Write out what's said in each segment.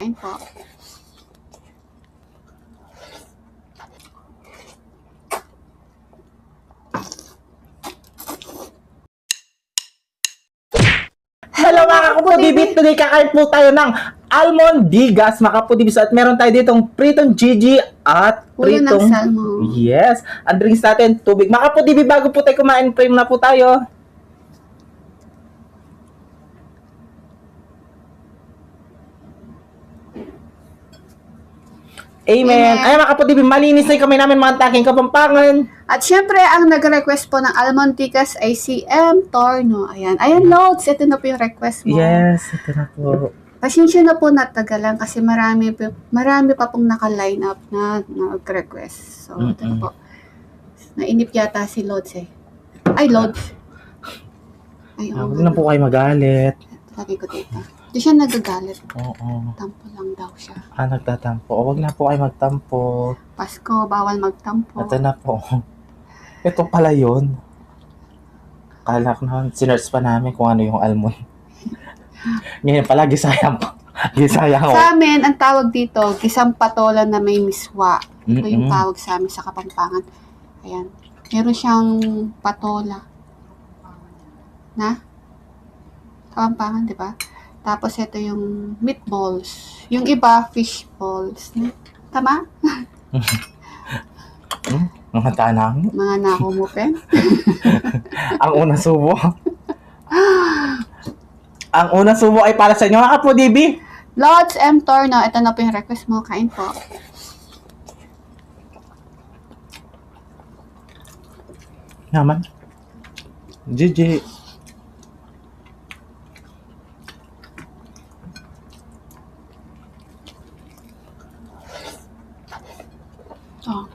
Kain po. Hello mga kapudibit! Today kakain po tayo ng almondigas mga kapudibis at meron tayo ditong pritong Gigi at Ulo ng pritong... salmon. Yes! Ang drinks natin, tubig. Mga kapudibit, bago po tayo kumain, pray na po tayo. Amen. Ay mga kapudibit, malinis na yung kamay namin mga taking Kapampangan. At syempre, ang nag-request po ng almondigas ay si M. Torno. Ayan, Lods, ito na po yung request mo. Yes, ito na po. Pasensya na po natagalan kasi marami pa pong naka-line up na nag-request. So, ito na po. Nainip yata si Lods eh. Ay, Lods. Ay, Huwag na po kayo magalit. Lagi ko dito. Hindi siya nagagalit. Oo. Tampo lang daw siya. Nagtatampo. Huwag na po kayo magtampo. Pasko, bawal magtampo. Ito na po. Ito pala yun. Kala ko naman, sinerge pa namin kung ano yung almond. Ngayon pala, gisayang ko. Sa amin, ang tawag dito, gisang patola na may miswa. Ito yung tawag sa amin sa Kapampangan. Ayan. Meron siyang patola. Na? Kapampangan, di ba? Tapos ito yung meatballs. Yung iba, fish balls. Tama? Mga tanang. Mga nakumupen. Ang unang subo. Ang unang subo ay para sa inyo, mga kapudibi. Lods M. Torno, ito na po yung request mo. Kain po. Naman. Gigi. Oh.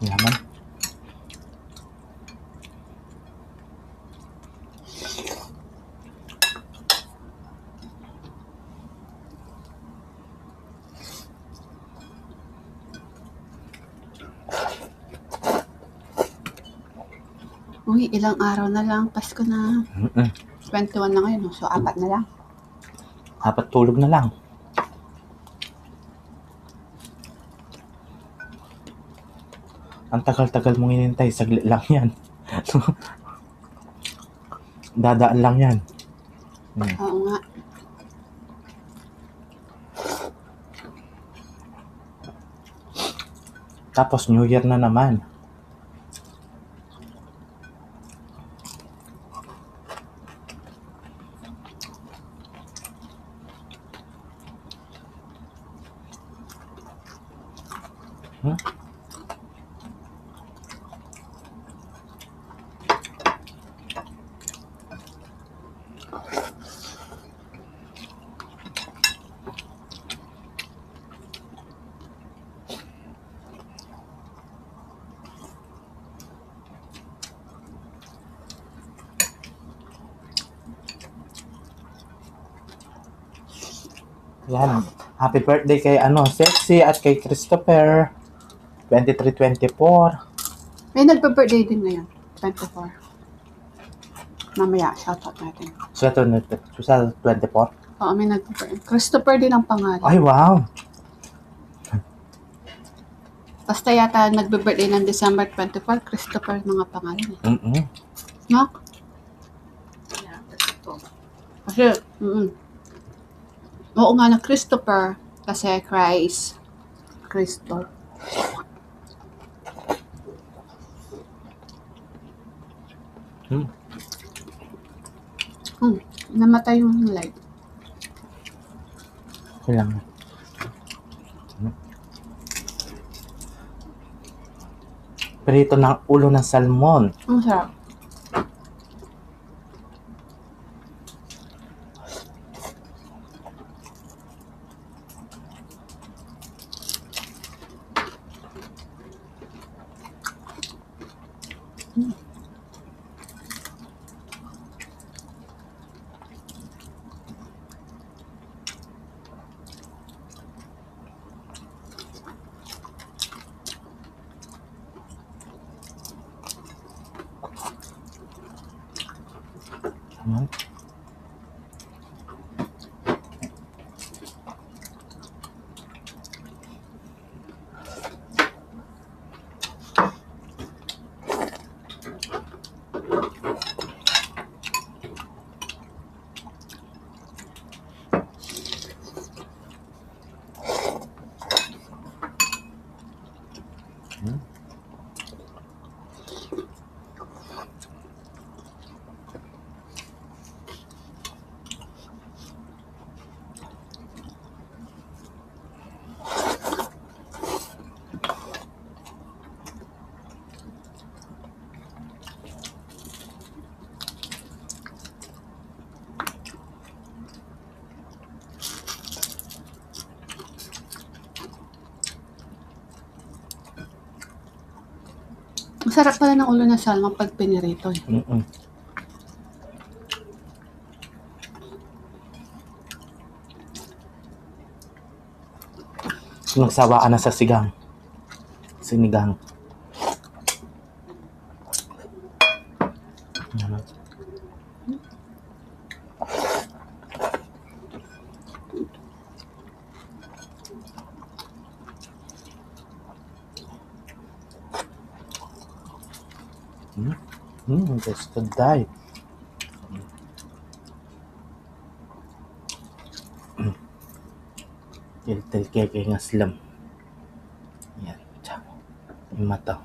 Naman. Uy, ilang araw na lang. Pasko na. 21 na ngayon. So, 4 na lang. Dapat tulog na lang. Ang tagal-tagal mong inintay, saglit lang yan. Dadaan lang yan. Oo nga. Tapos New Year na naman. Yan. Happy birthday kay Sexy at kay Christopher. 23-24. May nagpa-birthday din ngayon. 24. Mamaya, shoutout natin. Sa 24? Oo, may nagpa-birthday. Christopher din ang pangalan. Ay, wow. Basta yata nagbe-birthday ng December 24, Christopher mga pangalan. No? Yeah, that's ito. Kasi, oo nga na Christopher. Kasi Christ. Cristo. Namatay yung light. Okay lang. Prito ng ulo ng salmon. Ang sarap. Hmm. Ang sarap pala ng ulo ng salmon pag pinirito eh. Mm-mm. Nagsawaan na sa sigang. Sinigang. Ano? That's good day. Little keke ng slam. Yan. Tsaka. Yung mata.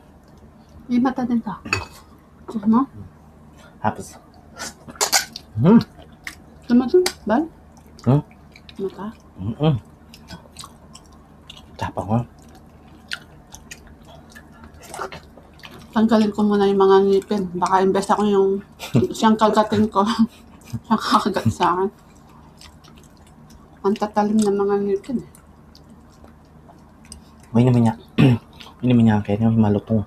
May mata din ka. Gusto mo? Tapos. Gusto mo dun? Bal? Hmm? Mata? Tapa ko. Tanggalin ko muna yung mga ngipin. Baka imbes ako yung siyang kagatin ko. Siyang kakagat sa akin. Ang tatalim ng mga ngipin eh. May naman niya. May naman niya kaya yung malutong.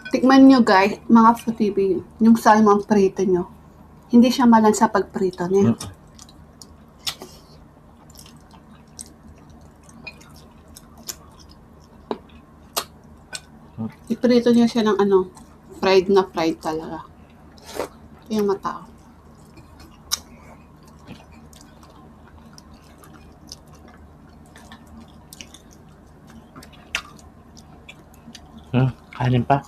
Tikman nyo guys, mga FOTV, yung salmon prito nyo. Hindi siya malansa pag prito niya. Iprito niya siya ng ano, fried na fried talaga. Ito yung mata. Kanin pa.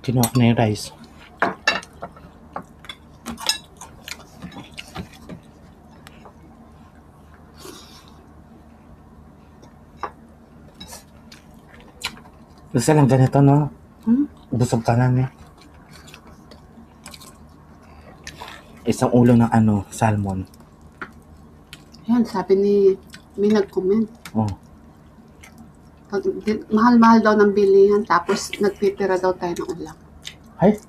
Kinuha ko na yung rice. Gusto lang ganito, no? Busog ka na, eh. Isang ulo ng salmon. Yan, sabi ni, may nag-comment. Oh. Mahal-mahal daw ng bilihan, tapos nagtitira daw tayo ng ulam. Ay,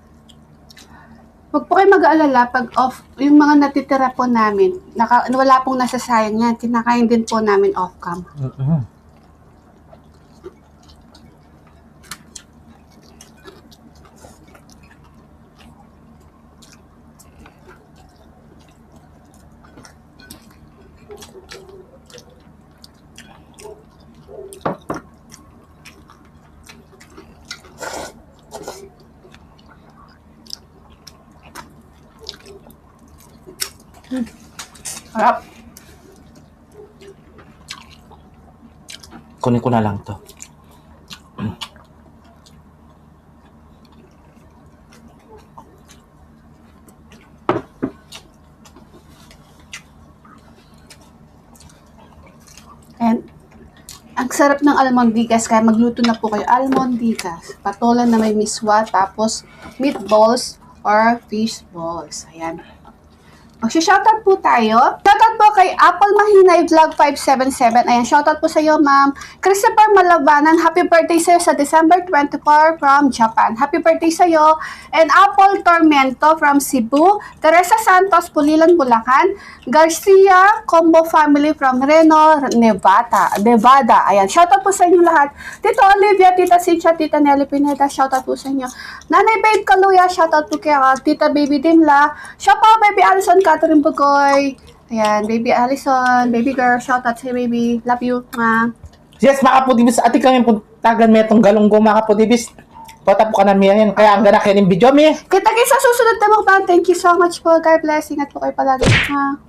Huwag po kayo mag-aalala, pag off, yung mga natitira po namin, wala pong nasasayang yan, kinakain din po namin off-cam. Harap. kunin ko na lang to. And, ang sarap ng almondigas, kaya magluto na po kayo. Almondigas, patola na may miswa, tapos meatballs or fish balls. Ayan. Magsha-shoutout po tayo. Shoutout po kay Apple Mahinay Vlog 577. Ayan, shoutout po sa iyo, ma'am. Christopher Malabanan, happy birthday sa iyo sa December 24 from Japan. Happy birthday sa iyo. And Apple Tormento from Cebu. Teresa Santos, Pulilan, Bulacan. Garcia Combo Family from Reno, Nevada. Ayan, shoutout po sa inyo lahat. Tito Olivia, Tita Cynthia, Tita Nelly Pineda, shoutout po sa inyo. Nanay Babe Kaluya, shoutout po kay Tita Baby Dimla. Shoutout Baby Alison, Catherine Bugoy. Ayan, Baby Alison, Baby Girl, shoutout sa baby. Love you, ma. Yes, makapudibis. Ati kami puntagan may itong galunggo, makapudibis. Pata po ka na miyan. Kaya ang gana kayo ng video, mi. Kita kayo sa susunod na mukbang. Thank you so much po. God bless. Ingat po kayo palagi. Ha?